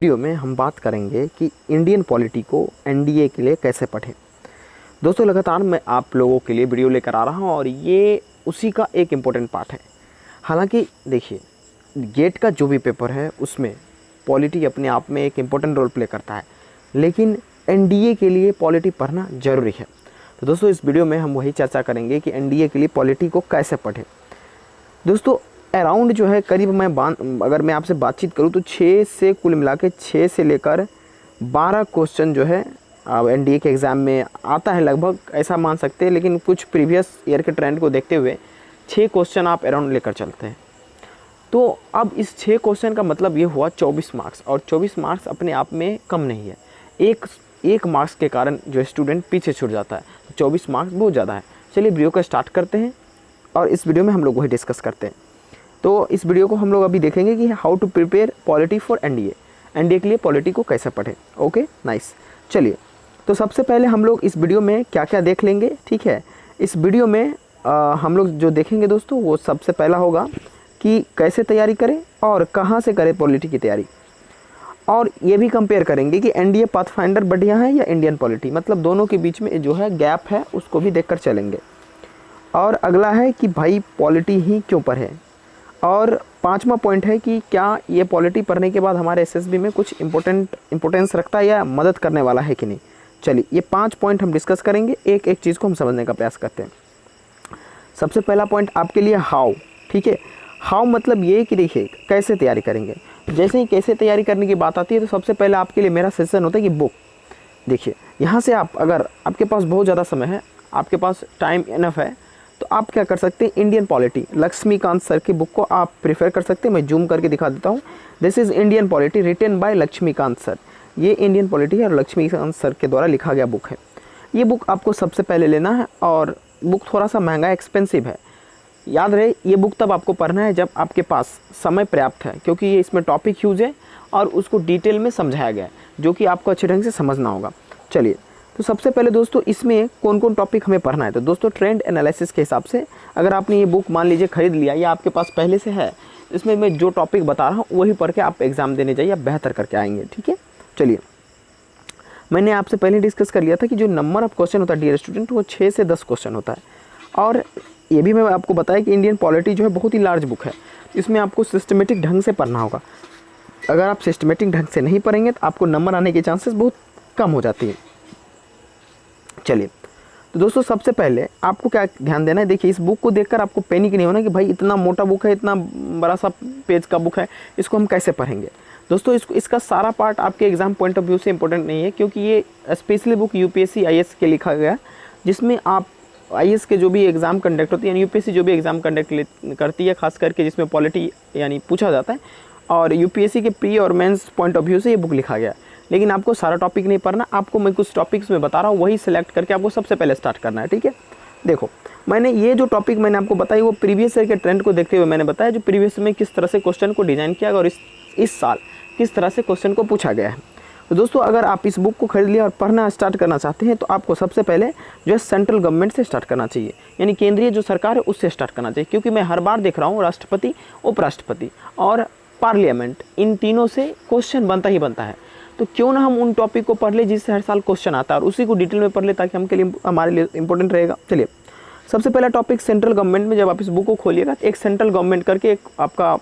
Video में हम बात करेंगे कि इंडियन पॉलिटी को एनडीए के लिए कैसे पढ़ें। दोस्तों लगातार मैं आप लोगों के लिए वीडियो लेकर आ रहा हूं और ये उसी का एक इम्पोर्टेंट पार्ट है। हालांकि देखिए, गेट का जो भी पेपर है उसमें पॉलिटी अपने आप में एक इम्पोर्टेंट रोल प्ले करता है, लेकिन एनडीए के लिए पॉलिटी पढ़ना ज़रूरी है। तो दोस्तों इस वीडियो में हम वही चर्चा करेंगे कि एनडीए के लिए पॉलिटी को कैसे पढ़ें। दोस्तों अराउंड जो है करीब अगर मैं आपसे बातचीत करूं तो 6 से कुल मिला के 6 से लेकर 12 क्वेश्चन जो है एनडीए के एग्ज़ाम में आता है लगभग, ऐसा मान सकते हैं। लेकिन कुछ प्रीवियस ईयर के ट्रेंड को देखते हुए 6 क्वेश्चन आप अराउंड लेकर चलते हैं। तो अब इस 6 क्वेश्चन का मतलब ये हुआ 24 मार्क्स, और 24 मार्क्स अपने आप में कम नहीं है। एक मार्क्स के कारण जो स्टूडेंट पीछे छूट जाता है, 24 मार्क्स बहुत ज़्यादा है। चलिए वीडियो को स्टार्ट करते हैं और इस वीडियो में हम लोग वही डिस्कस करते हैं। तो इस वीडियो को हम लोग अभी देखेंगे कि how to prepare polity for NDA, NDA के लिए पॉलिटी को कैसे पढ़ें। Okay nice. चलिए तो सबसे पहले हम लोग इस वीडियो में क्या क्या देख लेंगे, ठीक है। इस वीडियो में हम लोग जो देखेंगे दोस्तों, वो सबसे पहला होगा कि कैसे तैयारी करें और कहाँ से करें पॉलिटी की तैयारी, और ये भी कंपेयर करेंगे कि एनडीए पाथफाइंडर बढ़िया है या इंडियन पॉलिटी, मतलब दोनों के बीच में जो है गैप है उसको भी देखकर चलेंगे। और अगला है कि भाई पॉलिटी ही क्यों पढ़ें, और 5वां पॉइंट है कि क्या ये पॉलिटी पढ़ने के बाद हमारे एसएसबी में कुछ इम्पोर्टेंस रखता है या मदद करने वाला है कि नहीं। चलिए ये 5 पॉइंट हम डिस्कस करेंगे, एक एक चीज़ को हम समझने का प्रयास करते हैं। सबसे पहला पॉइंट आपके लिए हाउ, ठीक है। हाउ मतलब ये कि देखिए कैसे तैयारी करेंगे। जैसे ही कैसे तैयारी करने की बात आती है तो सबसे पहले आपके लिए मेरा सजेशन होता है कि बुक देखिए। यहाँ से आप, अगर आपके पास बहुत ज़्यादा समय है, आपके पास टाइम इनफ है, तो आप क्या कर सकते हैं, इंडियन पॉलिटी लक्ष्मीकांत सर की बुक को आप प्रेफर कर सकते हैं। मैं जूम करके दिखा देता हूँ। This is Indian polity written by Laxmikanth sir. ये इंडियन पॉलिटी और लक्ष्मीकांत सर के द्वारा लिखा गया बुक है। ये बुक आपको सबसे पहले लेना है, और बुक थोड़ा सा महंगा एक्सपेंसिव है। याद रहे ये बुक तब आपको पढ़ना है जब आपके पास समय पर्याप्त है, क्योंकि ये इसमें टॉपिक ह्यूज है और उसको डिटेल में समझाया गया है, जो कि आपको अच्छे ढंग से समझना होगा। चलिए तो सबसे पहले दोस्तों इसमें कौन कौन टॉपिक हमें पढ़ना है। तो दोस्तों ट्रेंड एनालिसिस के हिसाब से अगर आपने ये बुक मान लीजिए खरीद लिया या आपके पास पहले से है, इसमें मैं जो टॉपिक बता रहा हूँ वही पढ़ के आप एग्ज़ाम देने जाइए, आप बेहतर करके आएंगे, ठीक है। चलिए मैंने आपसे पहले डिस्कस कर लिया था कि जो नंबर ऑफ क्वेश्चन होता है डियर स्टूडेंट, वो 6 से 10 क्वेश्चन होता है। और ये भी मैं आपको बताया कि इंडियन पॉलिटी जो है बहुत ही लार्ज बुक है, इसमें आपको सिस्टमेटिक ढंग से पढ़ना होगा। अगर आप सिस्टमेटिक ढंग से नहीं पढ़ेंगे तो आपको नंबर आने के चांसेस बहुत कम हो जाती हैं। चलिए तो दोस्तों सबसे पहले आपको क्या ध्यान देना है, देखिए इस बुक को देखकर आपको पैनिक नहीं होना कि भाई इतना मोटा बुक है, इतना बड़ा सा पेज का बुक है, इसको हम कैसे पढ़ेंगे। दोस्तों इसका सारा पार्ट आपके एग्जाम पॉइंट ऑफ व्यू से इंपॉर्टेंट नहीं है, क्योंकि ये स्पेशली बुक यूपीएससी आईएएस के लिखा गया है, जिसमें आप आईएएस के जो भी एग्ज़ाम कंडक्ट होती है, यानी यूपीएससी जो भी एग्ज़ाम कंडक्ट करती है, खास करके जिसमें पॉलिटी यानी पूछा जाता है, और यूपीएससी के प्री और मेंस पॉइंट ऑफ व्यू से ये बुक लिखा गया है। लेकिन आपको सारा टॉपिक नहीं पढ़ना, आपको मैं कुछ टॉपिक्स में बता रहा हूँ, वही सिलेक्ट करके आपको सबसे पहले स्टार्ट करना है, ठीक है। देखो मैंने ये जो टॉपिक मैंने आपको बताई वो प्रीवियस ईयर के ट्रेंड को देखते हुए मैंने बताया, जो प्रीवियस में किस तरह से क्वेश्चन को डिज़ाइन किया गया और इस साल किस तरह से क्वेश्चन को पूछा गया है। तो दोस्तों अगर आप इस बुक को खरीद लिया और पढ़ना स्टार्ट करना चाहते हैं, तो आपको सबसे पहले जो है सेंट्रल गवर्नमेंट से स्टार्ट करना चाहिए, यानी केंद्रीय जो सरकार है उससे स्टार्ट करना चाहिए। क्योंकि मैं हर बार देख रहा हूँ राष्ट्रपति, उपराष्ट्रपति और पार्लियामेंट, इन तीनों से क्वेश्चन बनता ही बनता है। तो क्यों ना हम उन टॉपिक को पढ़ ले जिससे हर साल क्वेश्चन आता है, और उसी को डिटेल में पढ़ ले ताकि हमारे लिए इंपॉर्टेंट रहेगा। चलिए सबसे पहला टॉपिक सेंट्रल गवर्नमेंट में जब आप इस बुक को खोलिएगा तो एक सेंट्रल गवर्नमेंट करके एक आपका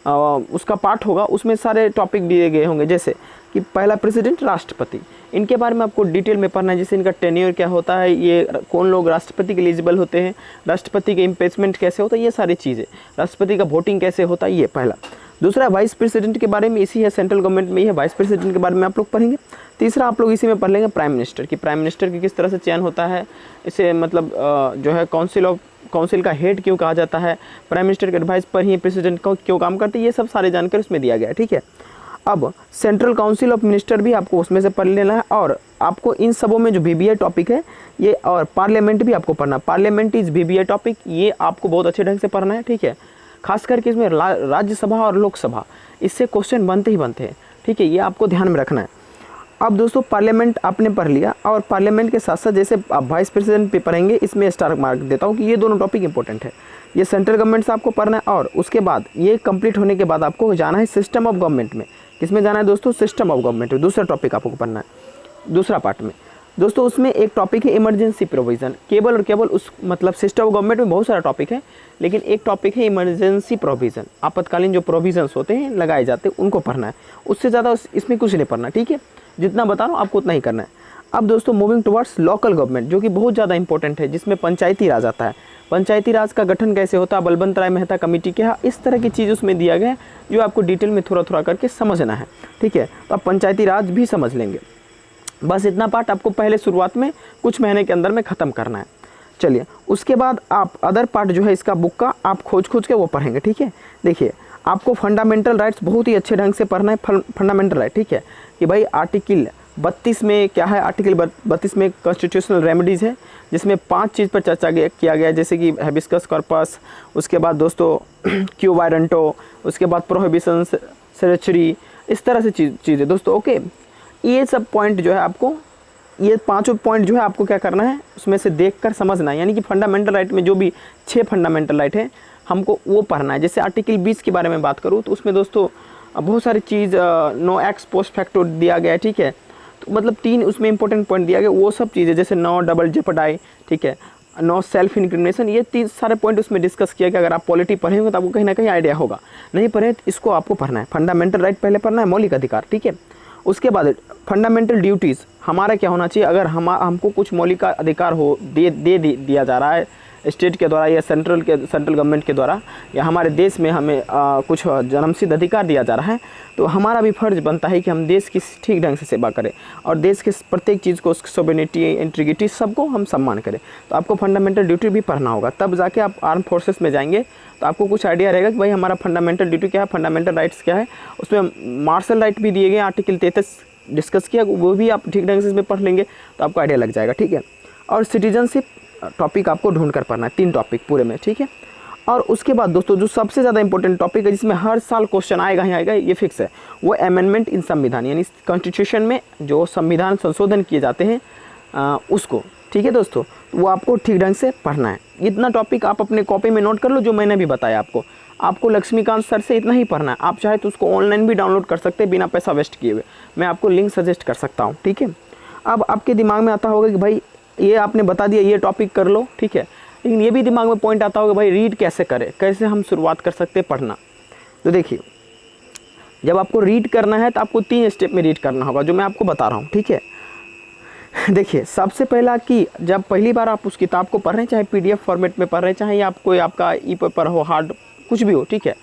उसका पार्ट होगा, उसमें सारे टॉपिक दिए गए होंगे, जैसे कि पहला प्रेसिडेंट, राष्ट्रपति, इनके बारे में आपको डिटेल में पढ़ना है, जैसे इनका टेन्योर क्या होता है, ये कौन लोग राष्ट्रपति के एलिजिबल होते हैं, राष्ट्रपति के इम्पीचमेंट कैसे होता है, ये सारी चीज़ें, राष्ट्रपति का वोटिंग कैसे होता है, ये पहला। दूसरा वाइस प्रेसिडेंट के बारे में, इसी है सेंट्रल गवर्नमेंट में ही है, वाइस प्रेसिडेंट के बारे में आप लोग पढ़ेंगे। तीसरा आप लोग इसी में पढ़ लेंगे प्राइम मिनिस्टर की, प्राइम मिनिस्टर की किस तरह से चयन होता है, इसे मतलब जो है काउंसिल का हेड क्यों कहा जाता है, प्राइम मिनिस्टर के एडवाइस पर ही प्रेसिडेंट को क्यों काम करते हैं, ये सब सारे जानकारी उसमें दिया गया है, ठीक है। अब सेंट्रल काउंसिल ऑफ मिनिस्टर भी आपको उसमें से पढ़ लेना है, और आपको इन सबों में जो बीबीए टॉपिक है ये, और पार्लियामेंट भी आपको पढ़ना, पार्लियामेंट इज बीबीए टॉपिक, ये आपको बहुत अच्छे ढंग से पढ़ना है, ठीक है। खास करके इसमें राज्यसभा और लोकसभा, इससे क्वेश्चन बनते ही बनते हैं, ठीक है, ये आपको ध्यान में रखना है। अब दोस्तों पार्लियामेंट आपने पढ़ लिया, और पार्लियामेंट के साथ साथ जैसे आप वाइस प्रेसिडेंट पे पढ़ेंगे, इसमें स्टार मार्क देता हूँ कि ये दोनों टॉपिक इंपॉर्टेंट है। ये सेंट्रल गवर्नमेंट से आपको पढ़ना है, और उसके बाद ये कंप्लीट होने के बाद आपको जाना है सिस्टम ऑफ गवर्नमेंट में, किसमें जाना है दोस्तों, सिस्टम ऑफ गवर्नमेंट में। दूसरा टॉपिक आपको पढ़ना है दूसरा पार्ट में दोस्तों। उसमें एक टॉपिक है इमरजेंसी प्रोविज़न, केवल और केवल उस मतलब सिस्टम ऑफ गवर्नमेंट में बहुत सारा टॉपिक है, लेकिन एक टॉपिक है इमरजेंसी प्रोविज़न, आपातकालीन जो प्रोविजंस होते हैं लगाए जाते हैं उनको पढ़ना है, उससे ज़्यादा इसमें कुछ नहीं पढ़ना, ठीक है। जितना बता रहा हूँ आपको उतना ही करना है। अब दोस्तों मूविंग टुवर्ड्स लोकल गवर्नमेंट, जो कि बहुत ज़्यादा इंपॉर्टेंट है, जिसमें पंचायती राज आता है। पंचायती राज का गठन कैसे होता है, बलवंत राय मेहता कमेटी के यहाँ, इस तरह की चीज़ उसमें दिया गया है जो आपको डिटेल में थोड़ा थोड़ा करके समझना है, ठीक है। तो आप पंचायती राज भी समझ लेंगे। बस इतना पार्ट आपको पहले शुरुआत में कुछ महीने के अंदर में ख़त्म करना है। चलिए उसके बाद आप अदर पार्ट जो है इसका बुक का आप खोज के वो पढ़ेंगे, ठीक है। देखिए आपको फंडामेंटल राइट्स बहुत ही अच्छे ढंग से पढ़ना है, फंडामेंटल राइट, ठीक है, कि भाई आर्टिकल 32 में क्या है, आर्टिकल 32 में कॉन्स्टिट्यूशनल रेमेडीज़ है, जिसमें 5 चीज़ पर चर्चा किया गया है, जैसे कि हैबिस्कस कॉर्पस, उसके बाद दोस्तों क्यू वारंटो, उसके बाद प्रोहिबिशन सेरेचरी, इस तरह से चीज़ें दोस्तों, ओके। ये सब पॉइंट जो है आपको, ये 5 पॉइंट जो है आपको क्या करना है, उसमें से देखकर समझना है, यानी कि फंडामेंटल राइट में जो भी 6 फंडामेंटल राइट है हमको वो पढ़ना है। जैसे आर्टिकल 20 के बारे में बात करूँ तो उसमें दोस्तों बहुत सारी चीज़, नो एक्स पोस्ट फैक्टो दिया गया है, ठीक है। तो मतलब 3 उसमें इंपॉर्टेंट पॉइंट दिया गया, वो सब चीज़ें जैसे नो डबल जेपडाई, ठीक है, नो सेल्फ इंक्रिमिनेशन, ये 3 सारे पॉइंट उसमें डिस्कस किया कि अगर आप पॉलिटी पढ़ेंगे तो आपको कहीं ना कहीं आइडिया होगा, नहीं पढ़े तो इसको आपको पढ़ना है। फंडामेंटल राइट पहले पढ़ना है, मौलिक अधिकार, ठीक है। उसके बाद फंडामेंटल ड्यूटीज़ हमारा क्या होना चाहिए, अगर हमको कुछ मौलिक अधिकार हो दिया जा रहा है स्टेट के द्वारा या सेंट्रल गवर्नमेंट के द्वारा, या हमारे देश में हमें कुछ जन्मसिद्ध अधिकार दिया जा रहा है, तो हमारा भी फर्ज बनता है कि हम देश की ठीक ढंग से सेवा करें और देश के प्रत्येक चीज़ को, सोवेरेनिटी, इंटीग्रिटी, सबको हम सम्मान करें। तो आपको फंडामेंटल ड्यूटी भी पढ़ना होगा, तब जाके आप आर्म फोर्सेस में जाएंगे तो आपको कुछ आइडिया रहेगा कि भाई हमारा फंडामेंटल ड्यूटी क्या है, फंडामेंटल राइट्स क्या है। उसमें मार्शल राइट भी दिए गए, आर्टिकल 33 डिस्कस किया, वो भी आप ठीक ढंग से इसमें पढ़ लेंगे तो आपको आइडिया लग जाएगा, ठीक है। और सिटीजनशिप टॉपिक आपको ढूंढ कर पढ़ना है, 3 टॉपिक पूरे में, ठीक है। और उसके बाद दोस्तों जो सबसे ज़्यादा इंपॉर्टेंट टॉपिक है, जिसमें हर साल क्वेश्चन आएगा ही आएगा, ये फिक्स है, वो अमेंडमेंट इन संविधान, यानी कॉन्स्टिट्यूशन में जो संविधान संशोधन किए जाते हैं उसको, ठीक है दोस्तों, वो आपको ठीक ढंग से पढ़ना है। इतना टॉपिक आप अपने कॉपी में नोट कर लो, जो मैंने भी बताया आपको लक्ष्मीकांत सर से इतना ही पढ़ना है। आप चाहे तो उसको ऑनलाइन भी डाउनलोड कर सकते हैं बिना पैसा वेस्ट किए हुए, मैं आपको लिंक सजेस्ट कर सकता हूँ, ठीक है। अब आपके दिमाग में आता होगा कि भाई ये आपने बता दिया, ये टॉपिक कर लो, ठीक है, लेकिन ये भी दिमाग में पॉइंट आता होगा भाई रीड कैसे करें, कैसे हम शुरुआत कर सकते हैं पढ़ना। तो देखिए जब आपको रीड करना है तो आपको 3 स्टेप में रीड करना होगा, जो मैं आपको बता रहा हूँ, ठीक है। देखिए सबसे पहला कि जब पहली बार आप उस किताब को पढ़ रहे हैं, चाहे PDF फॉर्मेट में पढ़ रहे हैं, चाहे या कोई आपका ई-पेपर हो, हार्ड कुछ भी हो, ठीक है,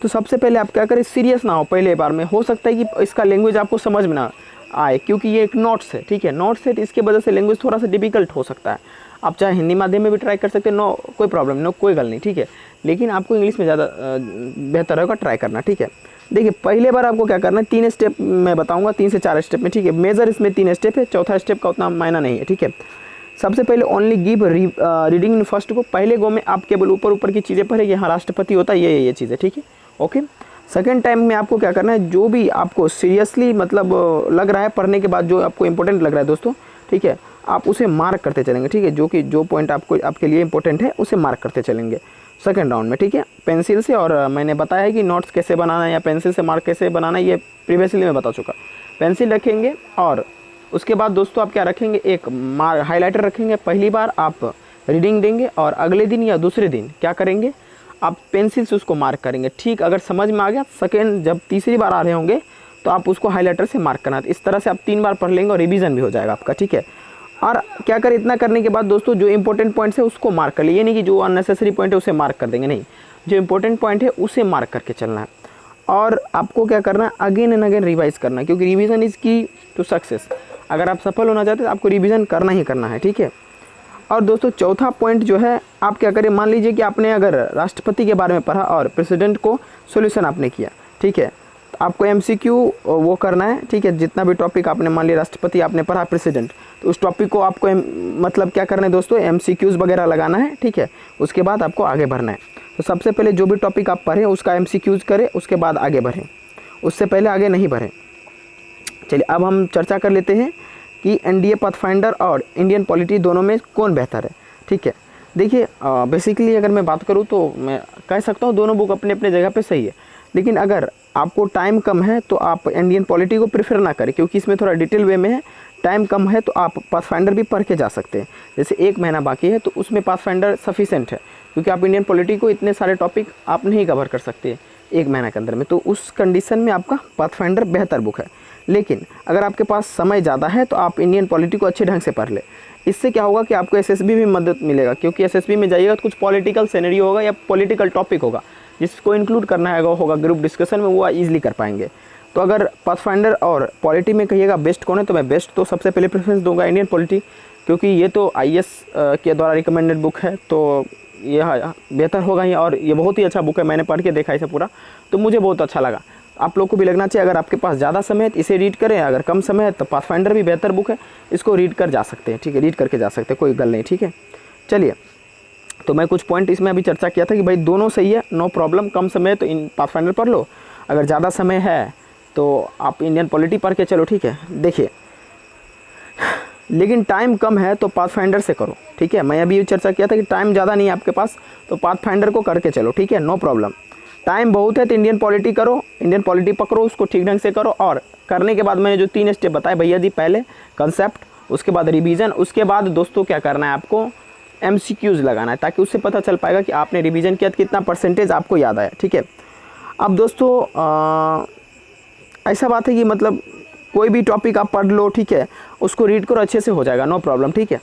तो सबसे पहले आप क्या करें, सीरियस ना हो पहले बार में। हो सकता है कि इसका लैंग्वेज आपको समझ में ना आए, क्योंकि ये एक नोट्स है, ठीक है, नोट्स है, तो इसके वजह से लैंग्वेज थोड़ा सा डिफिकल्ट हो सकता है। आप चाहे हिंदी माध्यम में भी ट्राई कर सकते हैं, नो कोई प्रॉब्लम, नो कोई गल नहीं, ठीक है, लेकिन आपको इंग्लिश में ज़्यादा बेहतर होगा ट्राई करना, ठीक है। देखिए पहले बार आपको क्या करना है, 3 स्टेप मैं बताऊंगा, 3 से 4 स्टेप में, ठीक है। मेजर इसमें 3 स्टेप है, चौथा स्टेप का उतना मायना नहीं है, ठीक है। सबसे पहले only give reading in first को, पहले गो में आप केवल ऊपर की चीज़ें पढ़े, यहाँ राष्ट्रपति होता है, ये चीज़ें, ठीक है, ओके। सेकेंड टाइम में आपको क्या करना है, जो भी आपको सीरियसली मतलब लग रहा है पढ़ने के बाद, जो आपको इंपॉर्टेंट लग रहा है दोस्तों, ठीक है, आप उसे मार्क करते चलेंगे, ठीक है, जो पॉइंट आपके लिए इंपॉर्टेंट है उसे मार्क करते चलेंगे सेकंड राउंड में, ठीक है, पेंसिल से। और मैंने बताया है कि नोट्स कैसे बनाना है या पेंसिल से मार्क कैसे बनाना है, ये प्रीवियसली मैं बता चुका। पेंसिल रखेंगे और उसके बाद दोस्तों आप क्या रखेंगे, एक हाईलाइटर रखेंगे। पहली बार आप रीडिंग देंगे और अगले दिन या दूसरे दिन क्या करेंगे, आप पेंसिल से उसको मार्क करेंगे, ठीक। अगर समझ में आ गया, सेकेंड जब तीसरी बार आ रहे होंगे तो आप उसको हाईलाइटर से मार्क करना। इस तरह से आप 3 बार पढ़ लेंगे और रिवीजन भी हो जाएगा आपका, ठीक है। और क्या करें, इतना करने के बाद दोस्तों जो इंपॉर्टेंट पॉइंट्स है उसको मार्क कर लिए, ये नहीं कि जो अननेसेसरी पॉइंट है उसे मार्क कर देंगे, नहीं, जो इंपॉर्टेंट पॉइंट है उसे मार्क करके चलना है। और आपको क्या करना है, अगेन एंड अगेन रिवाइज करना है, क्योंकि रिवीजन इज़ की टू सक्सेस। अगर आप सफल होना चाहते हैं तो आपको रिवीजन करना ही करना है, ठीक है। और दोस्तों चौथा पॉइंट जो है, आप क्या करें, मान लीजिए कि आपने अगर राष्ट्रपति के बारे में पढ़ा और प्रेसिडेंट को सॉल्यूशन आपने किया, ठीक है, तो आपको MCQ वो करना है, ठीक है। जितना भी टॉपिक आपने, मान लिया राष्ट्रपति आपने पढ़ा, प्रेसिडेंट, तो उस टॉपिक को आपको मतलब क्या करना है दोस्तों, MCQs वगैरह लगाना है, ठीक है। उसके बाद आपको आगे बढ़ना है। तो सबसे पहले जो भी टॉपिक आप पढ़ें उसका MCQs करें, उसके बाद आगे बढ़ें, उससे पहले आगे नहीं बढ़ें। चलिए अब हम चर्चा कर लेते हैं कि NDA पाथफाइंडर और इंडियन पॉलिटी दोनों में कौन बेहतर है, ठीक है। देखिए बेसिकली अगर मैं बात करूँ तो मैं कह सकता हूँ दोनों बुक अपने अपने जगह पे सही है, लेकिन अगर आपको टाइम कम है तो आप इंडियन पॉलिटी को प्रेफर ना करें, क्योंकि इसमें थोड़ा डिटेल वे में है। टाइम कम है तो आप पाथफाइंडर भी पढ़ के जा सकते हैं। जैसे 1 महीना बाकी है तो उसमें पाथफाइंडर सफिशेंट है, क्योंकि आप इंडियन पॉलिटी को इतने सारे टॉपिक आप नहीं कवर कर सकते 1 महीना के अंदर में। तो उस कंडीशन में आपका पाथफाइंडर बेहतर बुक है। लेकिन अगर आपके पास समय ज़्यादा है तो आप इंडियन पॉलिटी को अच्छे ढंग से पढ़ ले। इससे क्या होगा कि आपको एसएसबी में मदद मिलेगा, क्योंकि एसएसबी में जाइएगा तो कुछ पॉलिटिकल सिनेरियो होगा या पॉलिटिकल टॉपिक होगा जिसको इंक्लूड करना होगा ग्रुप डिस्कशन में, वो ईजिली कर पाएंगे। तो अगर पाथफाइंडर और पॉलिटी में कहिएगा बेस्ट कौन है, तो मैं बेस्ट तो सबसे पहले प्रेफरेंस दूंगा इंडियन पॉलिटी, क्योंकि ये तो आईएएस के द्वारा रिकमेंडेड बुक है, तो यह बेहतर होगा ही। और ये बहुत ही अच्छा बुक है, मैंने पढ़ के देखा इसे पूरा, तो मुझे बहुत अच्छा लगा। आप लोग को भी लगना चाहिए। अगर आपके पास ज़्यादा समय है तो इसे रीड करें, अगर कम समय है तो पाथफाइंडर भी बेहतर बुक है, इसको रीड कर जा सकते हैं। ठीक है, रीड करके जा सकते हैं, कोई गल नहीं। ठीक है, चलिए, तो मैं कुछ पॉइंट इसमें अभी चर्चा किया था कि भाई दोनों सही है, नो प्रॉब्लम। कम समय है तो इन पाथफाइंडर पढ़ लो, अगर ज़्यादा समय है तो आप इंडियन पॉलिटी पढ़ के चलो। ठीक है, देखिए, लेकिन टाइम कम है तो पाथफाइंडर से करो। ठीक है, मैं अभी चर्चा किया था कि टाइम ज़्यादा नहीं है आपके पास तो पाथफाइंडर को करके चलो। ठीक है, नो प्रॉब्लम। टाइम बहुत है तो इंडियन पॉलिटी करो, इंडियन पॉलिटी पकड़ो, उसको ठीक ढंग से करो। और करने के बाद मैंने जो 3 स्टेप बताए भैया जी, पहले कंसेप्ट, उसके बाद रिवीजन, उसके बाद दोस्तों क्या करना है आपको, MCQs लगाना है, ताकि उससे पता चल पाएगा कि आपने रिवीजन किया तो कितना परसेंटेज आपको याद आया। ठीक है, अब दोस्तों ऐसा बात है कि मतलब कोई भी टॉपिक आप पढ़ लो, ठीक है, उसको रीड करो, अच्छे से हो जाएगा, नो प्रॉब्लम। ठीक है,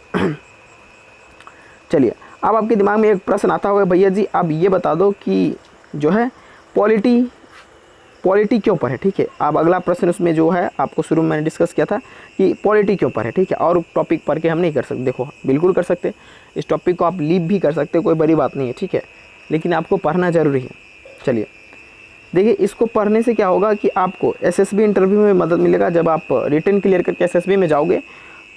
चलिए, अब आपके दिमाग में एक प्रश्न आता होगा, भैया जी अब ये बता दो कि जो है पॉलिटी क्यों पढ़े। ठीक है, अब अगला प्रश्न उसमें जो है आपको शुरू में मैंने डिस्कस किया था कि पॉलिटी क्यों पढ़े। ठीक है, और टॉपिक पढ़ के हम नहीं कर सकते। देखो, बिल्कुल कर सकते, इस टॉपिक को आप लीव भी कर सकते, कोई बड़ी बात नहीं है। ठीक है, लेकिन आपको पढ़ना ज़रूरी है। चलिए, देखिए, इसको पढ़ने से क्या होगा कि आपको एसएसबी इंटरव्यू में मदद मिलेगा। जब आप रिटन क्लियर करके एसएसबी में जाओगे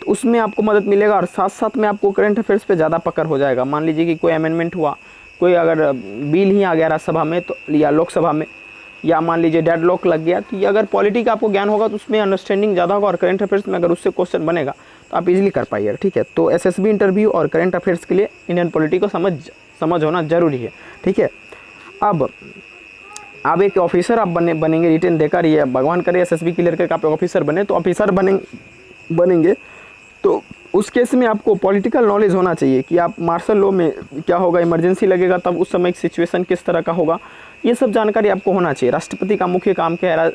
तो उसमें आपको मदद मिलेगा, और साथ साथ में आपको करंट अफेयर्स पे ज़्यादा पकड़ हो जाएगा। मान लीजिए कि कोई अमेंडमेंट हुआ, कोई अगर बिल ही आ गया राज्यसभा में तो या लोकसभा में, या मान लीजिए डेडलॉक लग गया, तो ये अगर पॉलिटी का आपको ज्ञान होगा तो उसमें अंडरस्टैंडिंग ज़्यादा होगा, और करंट अफेयर्स में अगर उससे क्वेश्चन बनेगा तो आप इजीली कर पाइएगा। ठीक है, तो एसएसबी इंटरव्यू और करंट अफेयर्स के लिए इंडियन पॉलिटी को समझ होना ज़रूरी है। ठीक है, अब आप एक ऑफिसर आप बनेंगे रिटन देकर, ये भगवान करे एसएसबी क्लियर करके आप ऑफिसर बने, तो ऑफिसर बनेंगे तो उस केस में आपको पॉलिटिकल नॉलेज होना चाहिए कि आप मार्शल लॉ में क्या होगा, इमरजेंसी लगेगा तब उस समय सिचुएशन किस तरह का होगा, ये सब जानकारी आपको होना चाहिए। राष्ट्रपति का मुख्य काम क्या है,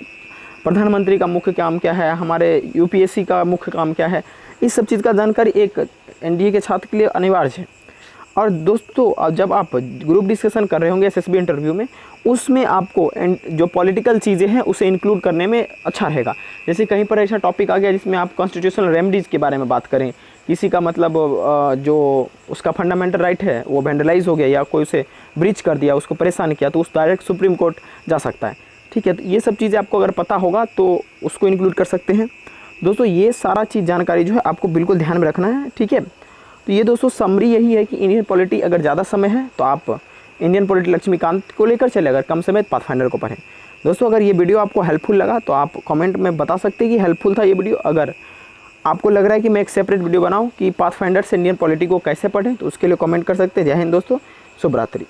प्रधानमंत्री का मुख्य काम क्या है, हमारे यूपीएससी का मुख्य काम क्या है, इस सब चीज़ का जानकारी एक एनडीए के छात्र के लिए अनिवार्य है। और दोस्तों, जब आप ग्रुप डिस्कशन कर रहे होंगे एसएसबी इंटरव्यू में, उसमें आपको जो पॉलिटिकल चीज़ें हैं उसे इंक्लूड करने में अच्छा रहेगा। जैसे कहीं पर ऐसा टॉपिक आ गया जिसमें आप कॉन्स्टिट्यूशनल रेमेडीज़ के बारे में बात करें, किसी का मतलब जो उसका फंडामेंटल राइट है वो वैंडलाइज हो गया या कोई उसे ब्रीच कर दिया, उसको परेशान किया, तो उस डायरेक्ट सुप्रीम कोर्ट जा सकता है। ठीक है, तो ये सब चीज़ें आपको अगर पता होगा तो उसको इंक्लूड कर सकते हैं। दोस्तों, ये सारा चीज़ जानकारी जो है आपको बिल्कुल ध्यान में रखना है। ठीक है, तो ये दोस्तों समरी यही है कि इंडियन पॉलिटी अगर ज़्यादा समय है तो आप इंडियन पॉलिटी लक्ष्मीकांत को लेकर चले, अगर कम समय तो पाथफाइंडर को पढ़ें। दोस्तों, अगर ये वीडियो आपको हेल्पफुल लगा तो आप कमेंट में बता सकते हैं कि हेल्पफुल था ये वीडियो। अगर आपको लग रहा है कि मैं एक सेपरेट वीडियो बनाऊं कि पाथफाइंडर से इंडियन पॉलिटी को कैसे पढ़ें, तो उसके लिए कमेंट कर सकते हैं। जय हिंद दोस्तों, शुभ रात्रि।